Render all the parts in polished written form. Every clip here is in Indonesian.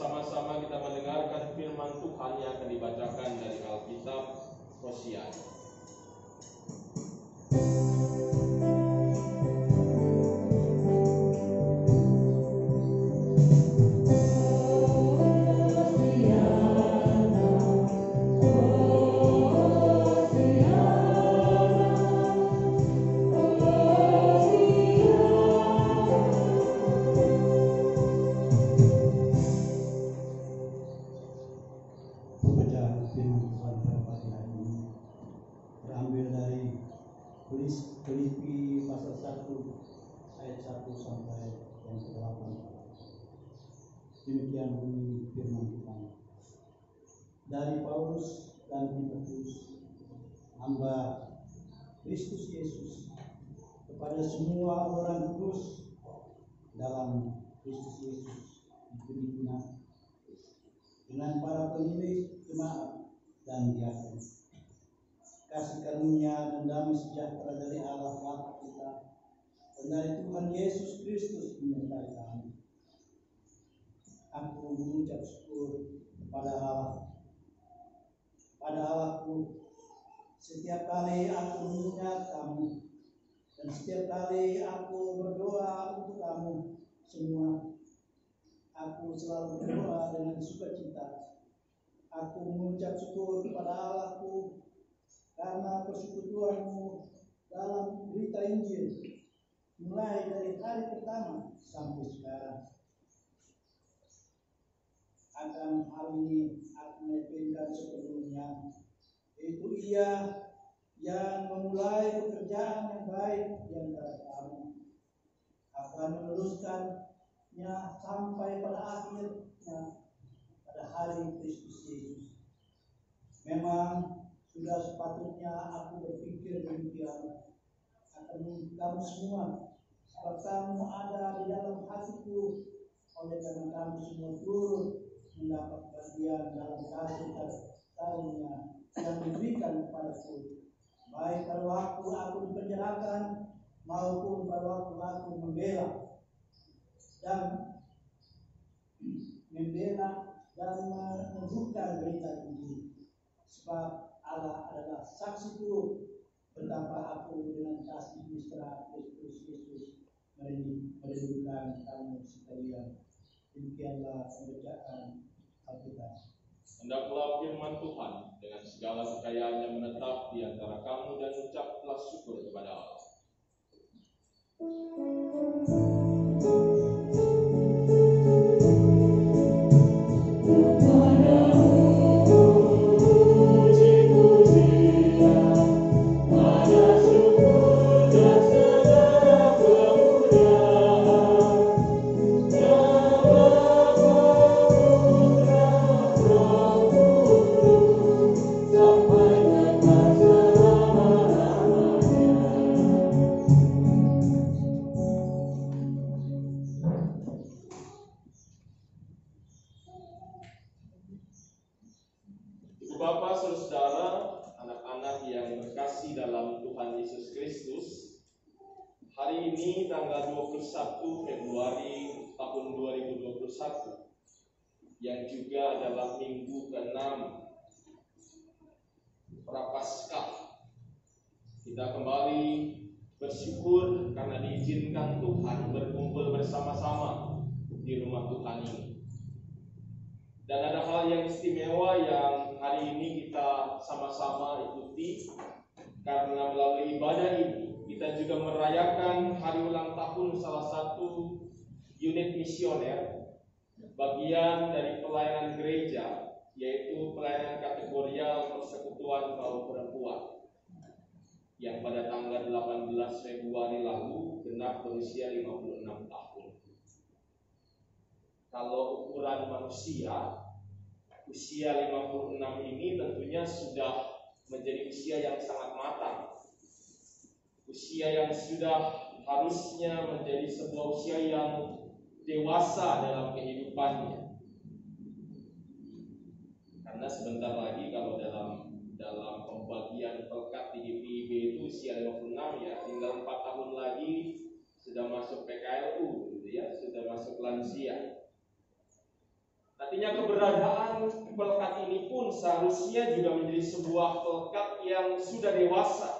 bersama-sama kita mendengarkan firman Tuhan yang akan dibacakan dari Alkitab Hosea. Filipi pasal 1 ayat 1 sampai yang ke-8. Demikian bunyi firman Tuhan. Dari Paulus dan Timotius, hamba Kristus Yesus, kepada semua orang kudus dalam Kristus Yesus di Filipina, dengan para pemimpin jemaat dan diakon. Kasih karunia dan damai sejahtera dari Allah Bapa kita dan dari Tuhan Yesus Kristus menyertai kami. Aku mengucap syukur kepada Allahku setiap kali aku mengingat kamu, dan setiap kali aku berdoa untuk kamu semua. Aku selalu berdoa dengan sukacita. Aku mengucap syukur kepada Allahku karena persekutuanmu dalam berita Injil, mulai dari hari pertama sampai sekarang. Akan hal ini aku meyakinkan sepenuhnya, yaitu Ia yang memulai pekerjaan yang baik di antara kamu akan meneruskannya sampai pada akhirnya pada hari Kristus Yesus. Memang sudah sepatutnya aku berpikir demikian akan kamu semua, sebab kamu ada di dalam hatiku, oleh karena kamu semua turut mendapat bagian dalam kasih karunia yang diberikan kepadaku, baik pada waktu aku dipenjarakan maupun pada waktu aku membela dan menyuguhkan berita Injil. Sebab Allah adalah saksiku betapa aku dengan kasih mesra Kristus Yesus merindukan kamu sekalian. Demikianlah pembacaan Alkitab. Hendaklah firman Tuhan dengan segala kekayaannya menetap di antara kamu, dan ucaplah syukur kepada Allah. Bapak, saudara, anak-anak yang berkasih dalam Tuhan Yesus Kristus, hari ini tanggal 21 Februari tahun 2021, yang juga adalah minggu ke-6 Prapaskah, kita kembali bersyukur karena diizinkan Tuhan berkumpul bersama-sama di rumah Tuhan ini. Dan ada hal yang istimewa yang hari ini kita sama-sama ikuti, karena melalui ibadah ini kita juga merayakan hari ulang tahun salah satu unit misioner, bagian dari pelayanan gereja, yaitu pelayanan kategorial persekutuan kaum perempuan, yang pada tanggal 18 Februari lalu genap berusia 56 tahun. Kalau ukuran manusia, usia 56 ini tentunya sudah menjadi usia yang sangat matang. Usia yang sudah harusnya menjadi sebuah usia yang dewasa dalam kehidupannya. Karena sebentar lagi kalau dalam pembagian pelkat di GPIB itu usia 56 ya, tinggal 4 tahun lagi sudah masuk PKLU gitu ya, sudah masuk lansia. Artinya keberadaan pelekat ini pun seharusnya juga menjadi sebuah pelekat yang sudah dewasa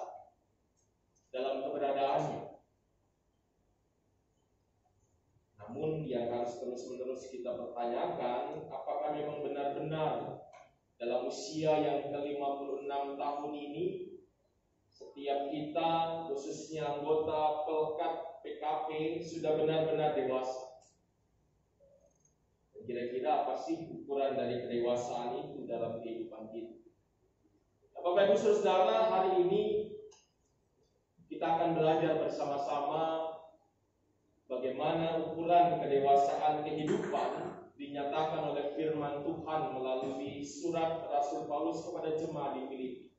dalam keberadaannya. Namun yang harus terus-menerus kita pertanyakan, apakah memang benar-benar dalam usia yang ke-56 tahun ini setiap kita, khususnya anggota pelekat PKP, sudah benar-benar dewasa? Kira-kira apa sih ukuran dari kedewasaan itu dalam kehidupan kita? Bapak Ibu Saudara, hari ini kita akan belajar bersama-sama bagaimana ukuran kedewasaan kehidupan dinyatakan oleh firman Tuhan melalui surat Rasul Paulus kepada jemaat di Filipi.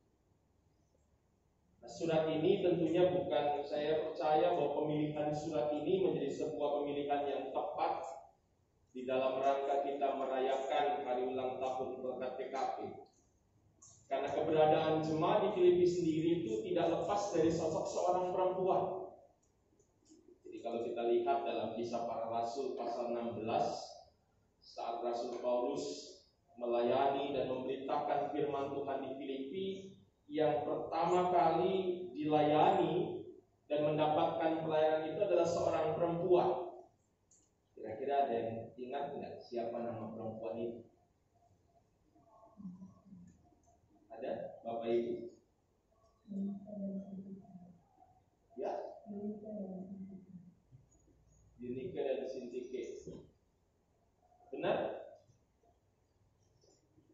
Nah, surat ini tentunya bukan, saya percaya bahwa pemilihan surat ini menjadi sebuah pemilihan yang tepat di dalam rangka kita merayakan hari ulang tahun pelekat PKP. Karena keberadaan jemaat di Filipi sendiri itu tidak lepas dari sosok seorang perempuan. Jadi kalau kita lihat dalam Kisah Para Rasul pasal 16, saat Rasul Paulus melayani dan memberitakan firman Tuhan di Filipi, yang pertama kali dilayani dan mendapatkan pelayanan itu adalah seorang perempuan. Kira-kira ada yang ingat nggak siapa nama perempuan itu? Ada, Bapak Ibu? Ya? Yunika dan Sintike. Benar?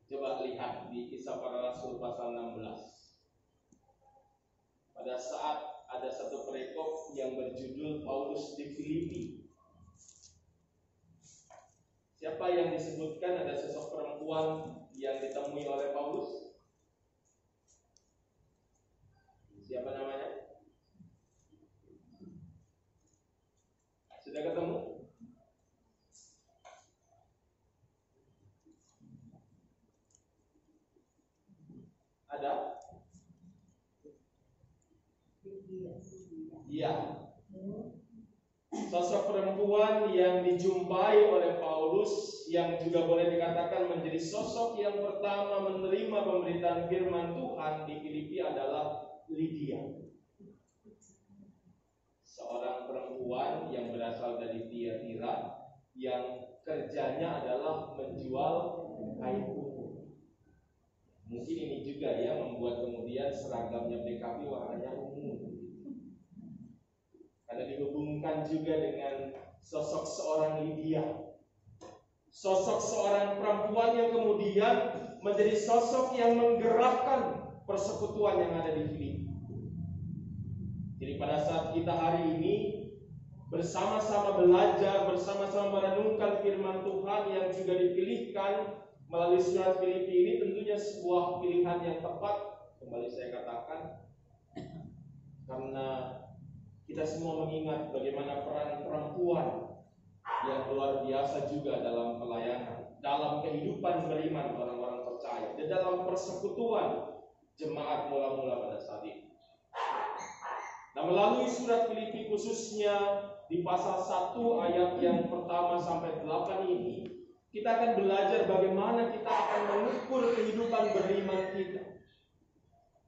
Coba lihat di Kisah Para Rasul pasal 16. Pada saat ada satu perikop yang berjudul Paulus di Filipi. Siapa yang disebutkan ada sosok perempuan yang ditemui oleh Paulus? Siapa namanya? Sudah ketemu? Ada? Iya. Sosok perempuan yang dijumpai oleh Paulus, yang juga boleh dikatakan menjadi sosok yang pertama menerima pemberitaan firman Tuhan di Filipi adalah Lydia. Seorang perempuan yang berasal dari Tiatira yang kerjanya adalah menjual kain ungu. Mungkin ini juga ya membuat kemudian seragamnya PKP warnanya ungu. Karena dihubungkan juga dengan sosok seorang Lydia, sosok seorang perempuan yang kemudian menjadi sosok yang menggerakkan persekutuan yang ada di Filipi. Jadi pada saat kita hari ini bersama-sama belajar, bersama-sama merenungkan firman Tuhan yang juga dipilihkan melalui surat Filipi ini, tentunya sebuah pilihan yang tepat. Kembali saya katakan, karena kita semua mengingat bagaimana peran perempuan yang luar biasa juga dalam pelayanan, dalam kehidupan beriman orang-orang percaya, dan dalam persekutuan jemaat mula-mula pada saat itu. Nah, melalui surat Filipi khususnya di pasal 1 ayat yang pertama sampai 8 ini, kita akan belajar bagaimana kita akan mengukur kehidupan beriman kita.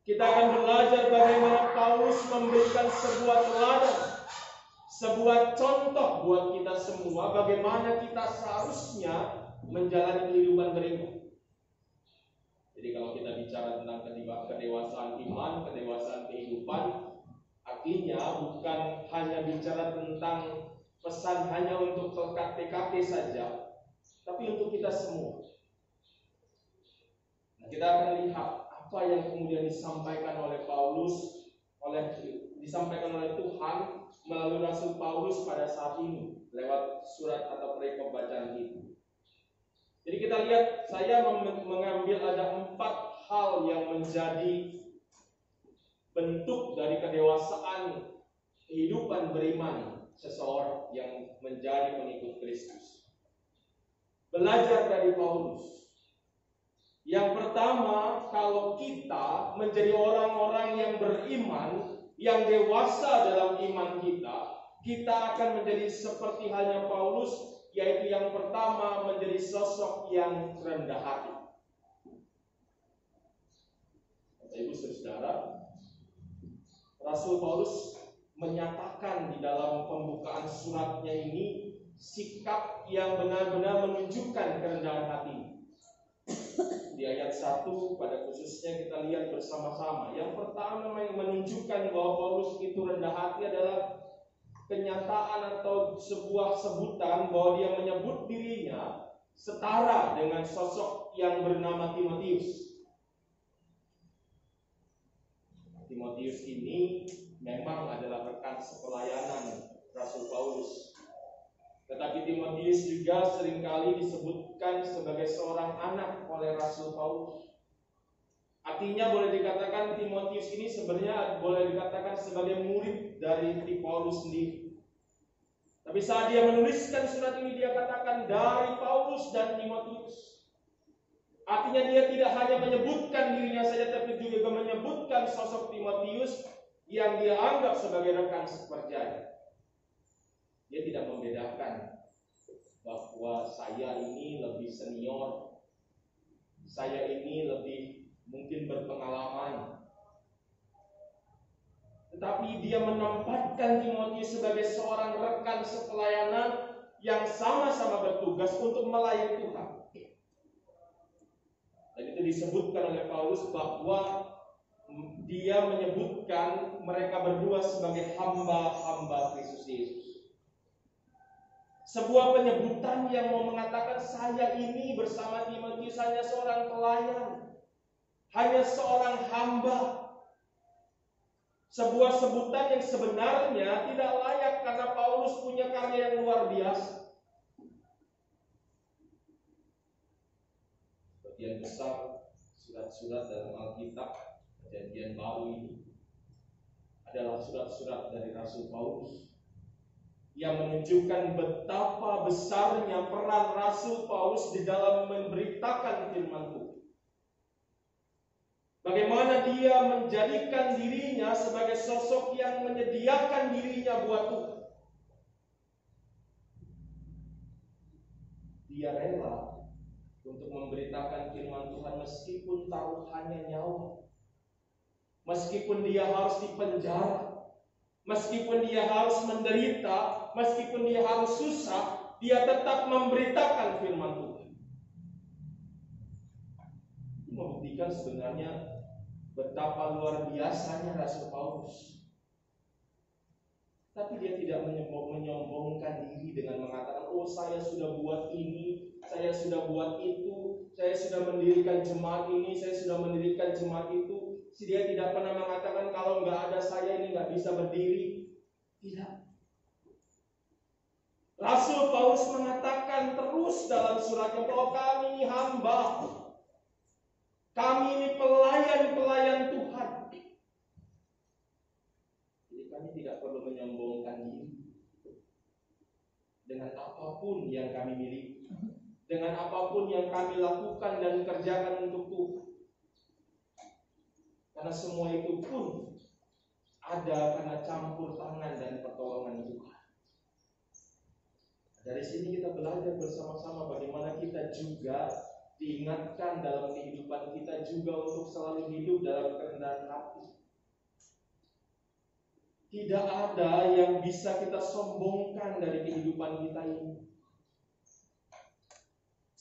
Kita akan belajar bagaimana Paulus memberikan sebuah teladan, sebuah contoh buat kita semua bagaimana kita seharusnya menjalani kehidupan beriman. Jadi kalau kita bicara tentang kedewasaan iman, kedewasaan kehidupan, artinya bukan hanya bicara tentang pesan hanya untuk pelekat PKP saja, tapi untuk kita semua. Nah, kita akan lihat apa yang kemudian disampaikan oleh Paulus, disampaikan oleh Tuhan melalui Rasul Paulus pada saat ini lewat surat atau perikop bacaan itu. Jadi kita lihat, saya mengambil ada 4 hal yang menjadi bentuk dari kedewasaan kehidupan beriman seseorang yang menjadi pengikut Kristus. Belajar dari Paulus. Yang pertama, kalau kita menjadi orang-orang yang beriman, yang dewasa dalam iman kita, kita akan menjadi seperti halnya Paulus yaitu yang pertama menjadi sosok yang rendah hati. Bapak Ibu Saudara, Rasul Paulus menyatakan di dalam pembukaan suratnya ini sikap yang benar-benar menunjukkan kerendahan hati. Di ayat 1 pada khususnya kita lihat bersama-sama. Yang pertama yang menunjukkan bahwa Paulus itu rendah hati adalah kenyataan atau sebuah sebutan bahwa dia menyebut dirinya setara dengan sosok yang bernama Timotius. Timotius ini memang adalah rekan sepelayanan Rasul Paulus. Tetapi Timotius juga seringkali disebutkan sebagai seorang anak oleh Rasul Paulus. Artinya boleh dikatakan Timotius ini sebenarnya boleh dikatakan sebagai murid dari Paulus sendiri. Tapi saat dia menuliskan surat ini dia katakan dari Paulus dan Timotius. Artinya dia tidak hanya menyebutkan dirinya saja, tapi juga menyebutkan sosok Timotius yang dia anggap sebagai rekan seperjaya. Dia tidak membedakan bahwa saya ini lebih senior, saya ini lebih mungkin berpengalaman. Tetapi dia menempatkan Timotius sebagai seorang rekan sepelayanan yang sama-sama bertugas untuk melayani Tuhan. Dan itu disebutkan oleh Paulus bahwa dia menyebutkan mereka berdua sebagai hamba-hamba Kristus Yesus. Sebuah penyebutan yang mau mengatakan saya ini bersama Timotius hanya seorang pelayan, hanya seorang hamba. Sebuah sebutan yang sebenarnya tidak layak karena Paulus punya karya yang luar biasa. Sebagian besar surat-surat dalam Alkitab Perjanjian Baru ini adalah surat-surat dari Rasul Paulus yang menunjukkan betapa besarnya peran Rasul Paulus di dalam memberitakan firman Tuhan. Bagaimana dia menjadikan dirinya sebagai sosok yang menyediakan dirinya buat Tuhan. Dia rela untuk memberitakan firman Tuhan meskipun taruhannya nyawa. Meskipun dia harus dipenjara, meskipun dia harus menderita, meskipun dia harus susah, dia tetap memberitakan firman Tuhan. Itu membuktikan sebenarnya betapa luar biasanya Rasul Paulus. Tapi dia tidak menyombongkan diri dengan mengatakan, oh saya sudah buat ini, saya sudah buat itu, saya sudah mendirikan jemaat ini, saya sudah mendirikan jemaat itu. Dia tidak pernah mengatakan kalau nggak ada saya ini nggak bisa berdiri. Tidak. Rasul Paulus mengatakan terus dalam suratnya bahwa kami ini hamba, kami ini pelayan-pelayan Tuhan. Jadi kami tidak perlu menyombongkan diri dengan apapun yang kami miliki, dengan apapun yang kami lakukan dan kerjakan untuk Tuhan. Karena semua itu pun ada karena campur tangan dan pertolongan Tuhan. Dari sini kita belajar bersama-sama bagaimana kita juga diingatkan dalam kehidupan kita juga untuk selalu hidup dalam kerendahan hati. Tidak ada yang bisa kita sombongkan dari kehidupan kita ini.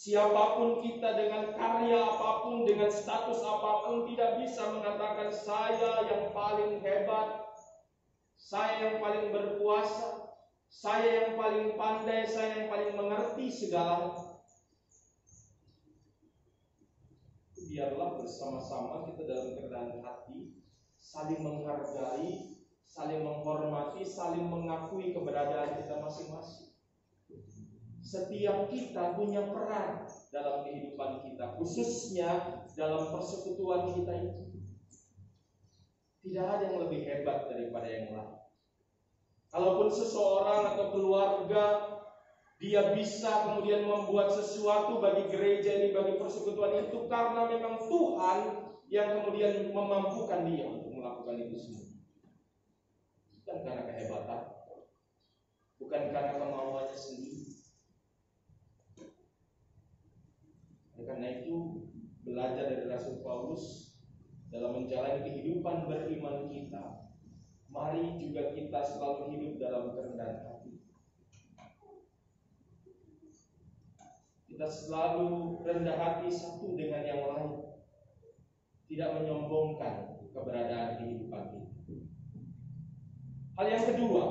Siapapun kita dengan karya apapun, dengan status apapun tidak bisa mengatakan saya yang paling hebat, saya yang paling berkuasa, saya yang paling pandai, saya yang paling mengerti segalanya. Biarlah bersama-sama kita dalam kerendahan hati, saling menghargai, saling menghormati, saling mengakui keberadaan kita masing-masing. Setiap kita punya peran dalam kehidupan kita, khususnya dalam persekutuan kita itu. Tidak ada yang lebih hebat daripada yang lain. Kalaupun seseorang atau keluarga dia bisa kemudian membuat sesuatu bagi gereja ini, bagi persekutuan itu, karena memang Tuhan yang kemudian memampukan dia untuk melakukan itu semua. Bukan karena kehebatan, bukan karena kemauannya sendiri. Karena itu belajar dari Rasul Paulus dalam menjalani kehidupan beriman kita, mari juga kita selalu hidup dalam kerendahan hati. Kita selalu rendah hati satu dengan yang lain, tidak menyombongkan keberadaan kehidupan kita. Hal yang kedua,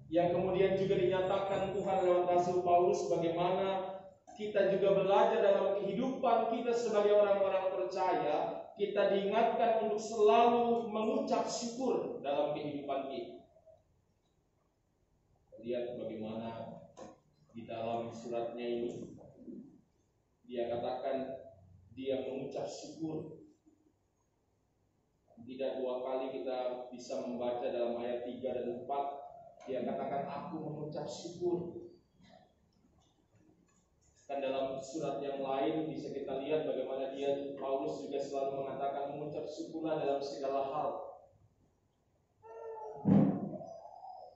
yang kemudian juga dinyatakan Tuhan lewat Rasul Paulus, bagaimana kita juga belajar dalam kehidupan kita sebagai orang-orang percaya, kita diingatkan untuk selalu mengucap syukur dalam kehidupan kita. Lihat bagaimana di dalam suratnya ini, dia katakan dia mengucap syukur. Tidak dua kali kita bisa membaca dalam ayat 3 dan 4, dia katakan aku mengucap syukur. Dan dalam surat yang lain bisa kita lihat bagaimana Paulus juga selalu mengatakan mengucap syukurlah dalam segala hal.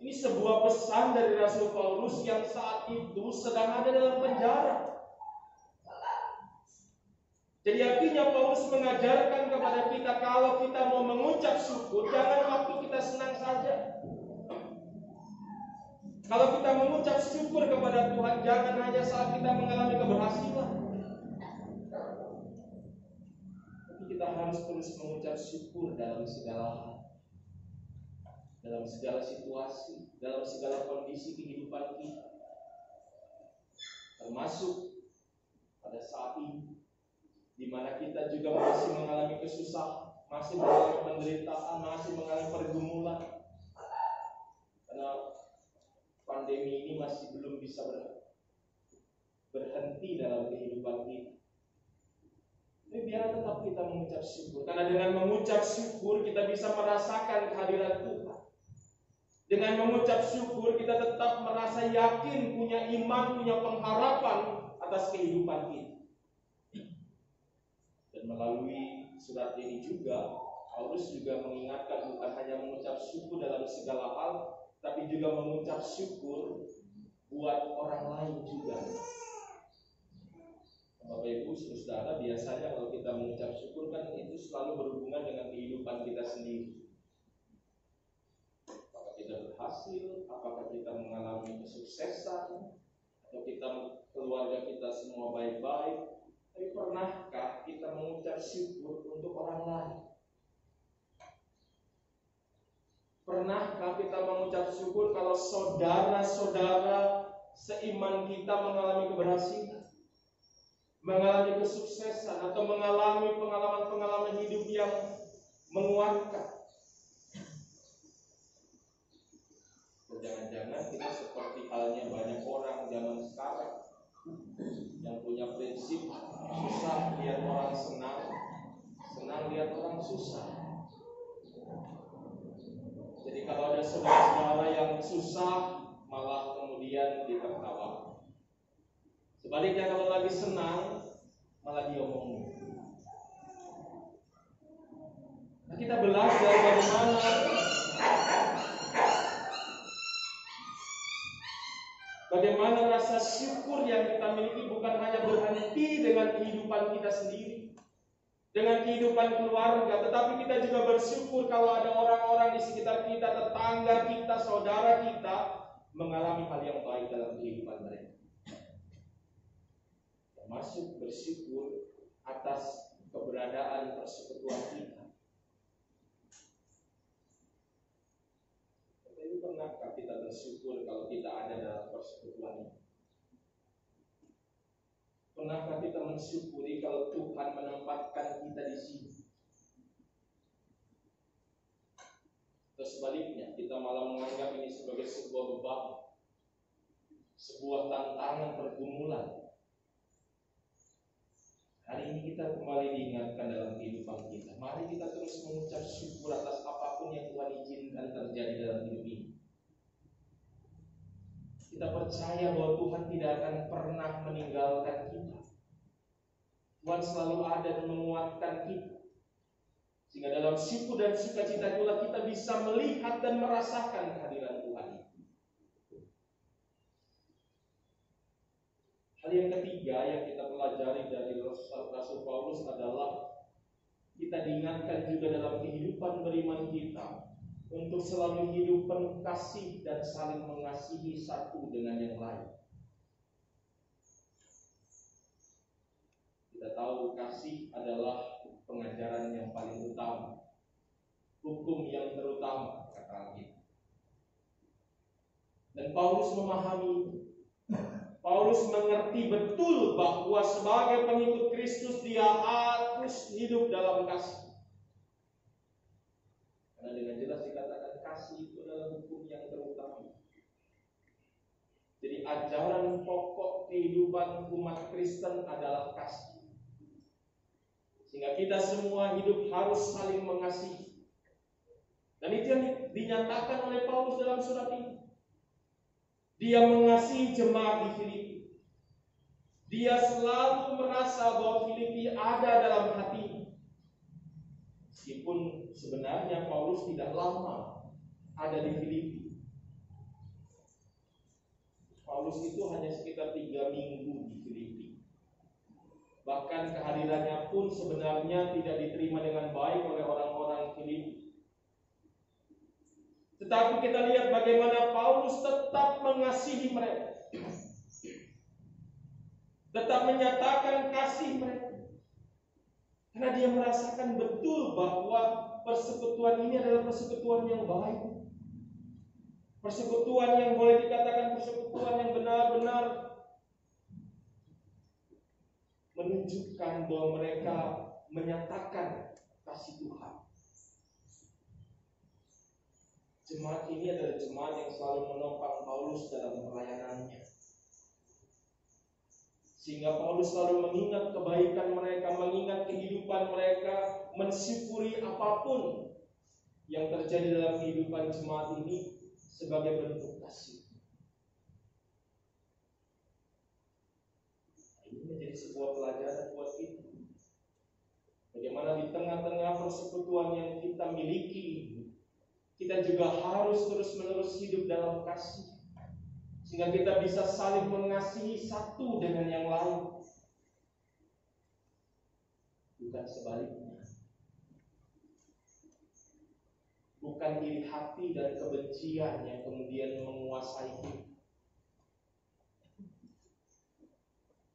Ini sebuah pesan dari Rasul Paulus yang saat itu sedang ada dalam penjara. Jadi artinya Paulus mengajarkan kepada kita, kalau kita mau mengucap syukur, jangan waktu kita senang saja. Kalau kita mengucap syukur kepada Tuhan, jangan hanya saat kita mengalami keberhasilan. Tapi kita harus terus mengucap syukur dalam segala hal, dalam segala situasi, dalam segala kondisi kehidupan kita, termasuk pada saat ini, di mana kita juga masih mengalami kesusahan, masih mengalami penderitaan, masih mengalami pergumulan. Karena pandemi ini masih belum bisa berhenti dalam kehidupan kita. Tapi biar tetap kita mengucap syukur, karena dengan mengucap syukur kita bisa merasakan kehadiran Tuhan. Dengan mengucap syukur kita tetap merasa yakin, punya iman, punya pengharapan atas kehidupan kita. Dan melalui surat ini juga, Paulus juga mengingatkan bukan hanya mengucap syukur dalam segala hal, tapi juga mengucap syukur buat orang lain juga. Bapak Ibu Saudara, biasanya kalau kita mengucap syukur kan itu selalu berhubungan dengan kehidupan kita sendiri. Apakah kita berhasil, apakah kita mengalami kesuksesan, atau keluarga kita semua baik-baik. Tapi pernahkah kita mengucap syukur untuk orang lain? Pernahkah kita mengucap syukur kalau saudara-saudara seiman kita mengalami keberhasilan, mengalami kesuksesan, atau mengalami pengalaman-pengalaman hidup yang menguatkan? Jangan-jangan kita seperti halnya banyak orang zaman sekarang yang punya prinsip susah lihat orang senang, senang lihat orang susah. Jadi kalau ada saudara-saudara yang susah, malah kemudian ditertawa. Sebaliknya kalau lagi senang, malah diomongin. Nah, kita belajar bagaimana rasa syukur yang kita miliki bukan hanya berhenti dengan kehidupan kita sendiri, dengan kehidupan keluarga, tetapi kita juga bersyukur kalau ada orang-orang di sekitar kita, tetangga kita, saudara kita mengalami hal yang baik dalam kehidupan mereka. Termasuk bersyukur atas keberadaan persekutuan kita. Tapi pernahkah kita bersyukur kalau kita ada dalam persekutuan ini? Pernahkah kita mensyukuri kalau Tuhan menempatkan kita di sini? Atau sebaliknya, kita malah menganggap ini sebagai sebuah beban, sebuah tantangan, pergumulan. Hari ini kita kembali diingatkan dalam kehidupan kita. Mari kita terus mengucap syukur atas apapun yang Tuhan izinkan terjadi dalam hidup ini. Kita percaya bahwa Tuhan tidak akan pernah meninggalkan kita. Tuhan selalu ada dan menguatkan kita. Sehingga dalam syukur dan sukacita itulah kita bisa melihat dan merasakan kehadiran Tuhan. Hal yang ketiga yang kita pelajari dari Rasul Paulus adalah kita diingatkan juga dalam kehidupan beriman kita untuk selalu hidup penuh kasih dan saling mengasihi satu dengan yang lain. Kita tahu kasih adalah pengajaran yang paling utama, hukum yang terutama, kata Alkitab. Dan Paulus memahami itu. Paulus mengerti betul bahwa sebagai pengikut Kristus dia harus hidup dalam kasih. Karena dengan jelas dikatakan kasih itu adalah hukum yang terutama. Jadi ajaran pokok kehidupan umat Kristen adalah kasih. Sehingga kita semua hidup harus saling mengasihi. Dan itu yang dinyatakan oleh Paulus dalam surat ini. Dia mengasihi jemaat di Filipi. Dia selalu merasa bahwa Filipi ada dalam hatinya. Meskipun sebenarnya Paulus tidak lama ada di Filipi. Paulus itu hanya sekitar 3 minggu di Filipi. Bahkan kehadirannya pun sebenarnya tidak diterima dengan baik oleh orang-orang Filipi. Tetapi kita lihat bagaimana Paulus tetap mengasihi mereka, tetap menyatakan kasih mereka, karena dia merasakan betul bahwa persekutuan ini adalah persekutuan yang baik, persekutuan yang boleh dikatakan persekutuan yang benar-benar menunjukkan bahwa mereka menyatakan kasih Tuhan. Jemaat ini adalah jemaat yang selalu menopang Paulus dalam pelayanannya. Sehingga Paulus selalu mengingat kebaikan mereka, mengingat kehidupan mereka, mensyukuri apapun yang terjadi dalam kehidupan jemaat ini sebagai bentuk kasih. Ini menjadi sebuah pelajaran buat kita. Bagaimana di tengah-tengah persekutuan yang kita miliki, kita juga harus terus-menerus hidup dalam kasih, sehingga kita bisa saling mengasihi satu dengan yang lain, bukan sebaliknya. Bukan iri hati dan kebencian yang kemudian menguasai kita.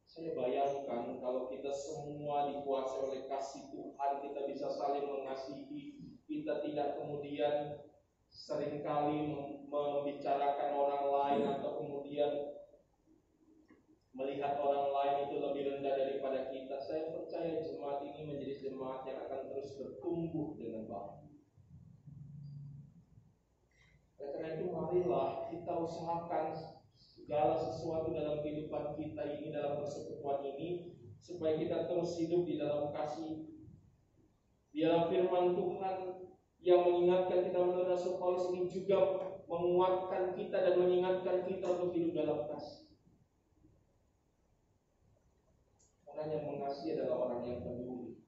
Saya bayangkan kalau kita semua dikuasai oleh kasih Tuhan, kita bisa saling mengasihi, kita tidak kemudian seringkali membicarakan orang lain atau kemudian melihat orang lain itu lebih rendah daripada kita. Saya percaya jemaat ini menjadi jemaat yang akan terus bertumbuh dengan baik. Karena itu marilah kita usahakan segala sesuatu dalam kehidupan kita ini, dalam persekutuan ini, supaya kita terus hidup di dalam kasih. Di dalam firman Tuhan yang mengingatkan kita menurut Rasul Paulus ini juga menguatkan kita dan mengingatkan kita untuk hidup dalam kasih. Orang yang mengasihi adalah orang yang peduli.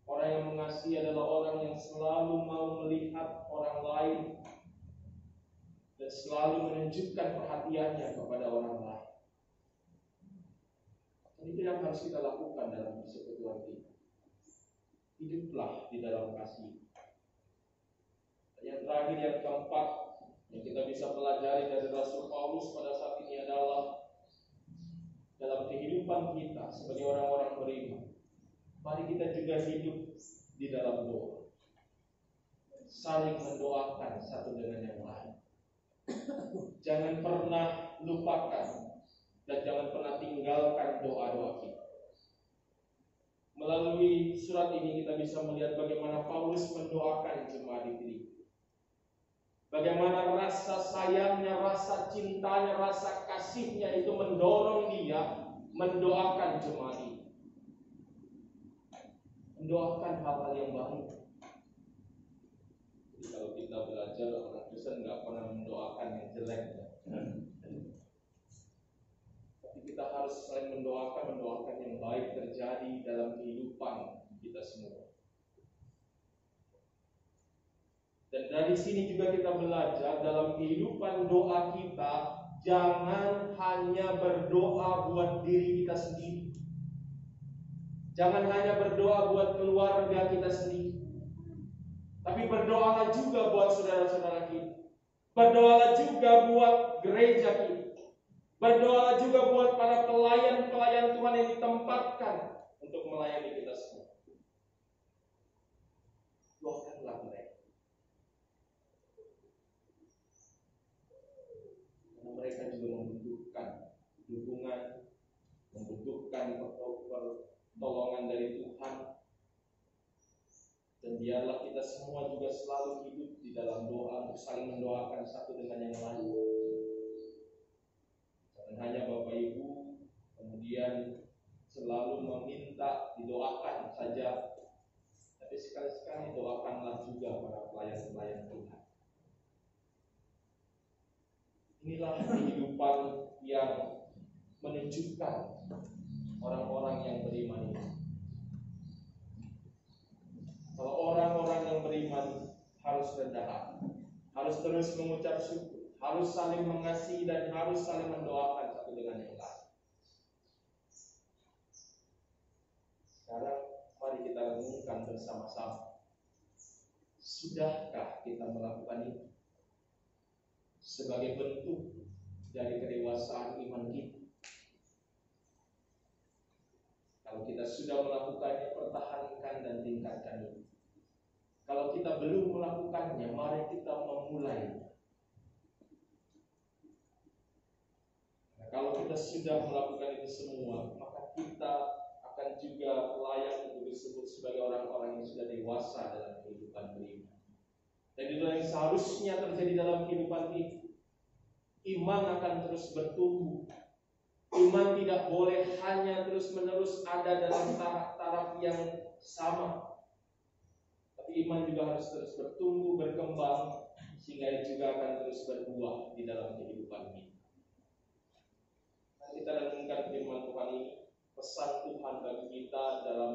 Orang yang mengasihi adalah orang yang selalu mau melihat orang lain dan selalu menunjukkan perhatiannya kepada orang lain. Dan itu yang harus kita lakukan dalam persekutuan kita. Hiduplah di dalam kasih. Yang terakhir, yang keempat, yang kita bisa pelajari dari Rasul Paulus pada saat ini adalah dalam kehidupan kita sebagai orang-orang beriman, mari kita juga hidup di dalam doa, saling mendoakan satu dengan yang lain. Jangan pernah lupakan dan jangan pernah tinggalkan doa-doa kita. Melalui surat ini kita bisa melihat bagaimana Paulus mendoakan jemaat di Filipi. Bagaimana rasa sayangnya, rasa cintanya, rasa kasihnya itu mendorong dia mendoakan jemaat ini. Mendoakan hal-hal yang baik. Jadi kalau kita belajar, orang Kristen nggak pernah mendoakan yang jelek. Kita harus selain mendoakan yang baik terjadi dalam kehidupan kita semua. Dan dari sini juga kita belajar dalam kehidupan doa kita jangan hanya berdoa buat diri kita sendiri. Jangan hanya berdoa buat keluarga kita sendiri, tapi berdoalah juga buat saudara-saudara kita. Berdoalah juga buat gereja kita. Berdoalah juga buat para pelayan-pelayan Tuhan yang ditempatkan untuk melayani kita semua. Doakanlah mereka. Karena mereka juga membutuhkan dukungan, membutuhkan pertolongan dari Tuhan. Dan biarlah kita semua juga selalu hidup di dalam doa untuk saling mendoakan satu dengan yang lain. Jangan hanya Bapak Ibu kemudian selalu meminta didoakan saja, tapi sekali-sekali doakanlah juga para pelayan-pelayan Tuhan. Inilah kehidupan yang menunjukkan orang-orang yang beriman ini. Kalau orang-orang yang beriman harus rendah hati, harus terus mengucap syukur, harus saling mengasihi dan harus saling mendoakan satu dengan yang lain. Sekarang mari kita renungkan bersama-sama. Sudahkah kita melakukan itu sebagai bentuk dari kedewasaan iman kita? Kalau kita sudah melakukannya, pertahankan dan tingkatkan itu. Kalau kita belum melakukannya, mari kita memulai. Nah, kalau kita sudah melakukan itu semua, maka kita akan juga layak untuk disebut sebagai orang-orang yang sudah dewasa dalam kehidupan beriman. Dan itu yang seharusnya terjadi dalam kehidupan kita. Iman akan terus bertumbuh. Iman tidak boleh hanya terus-menerus ada dalam taraf yang sama. Tapi iman juga harus terus bertumbuh, berkembang, sehingga juga akan terus berbuah di dalam kehidupan kita. Nah, kita renungkan firman Tuhan ini, pesan Tuhan bagi kita dalam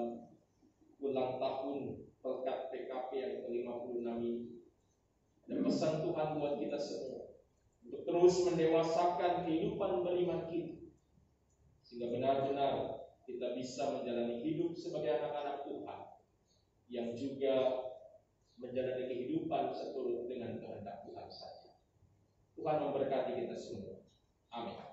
ulang tahun Pelkat PKP yang ke-56 ini. Dan pesan Tuhan buat kita semua untuk terus mendewasakan kehidupan beriman kita, sehingga benar-benar kita bisa menjalani hidup sebagai anak-anak Tuhan yang juga menjalani kehidupan seturut dengan kehendak Tuhan saja. Tuhan memberkati kita semua. Amin.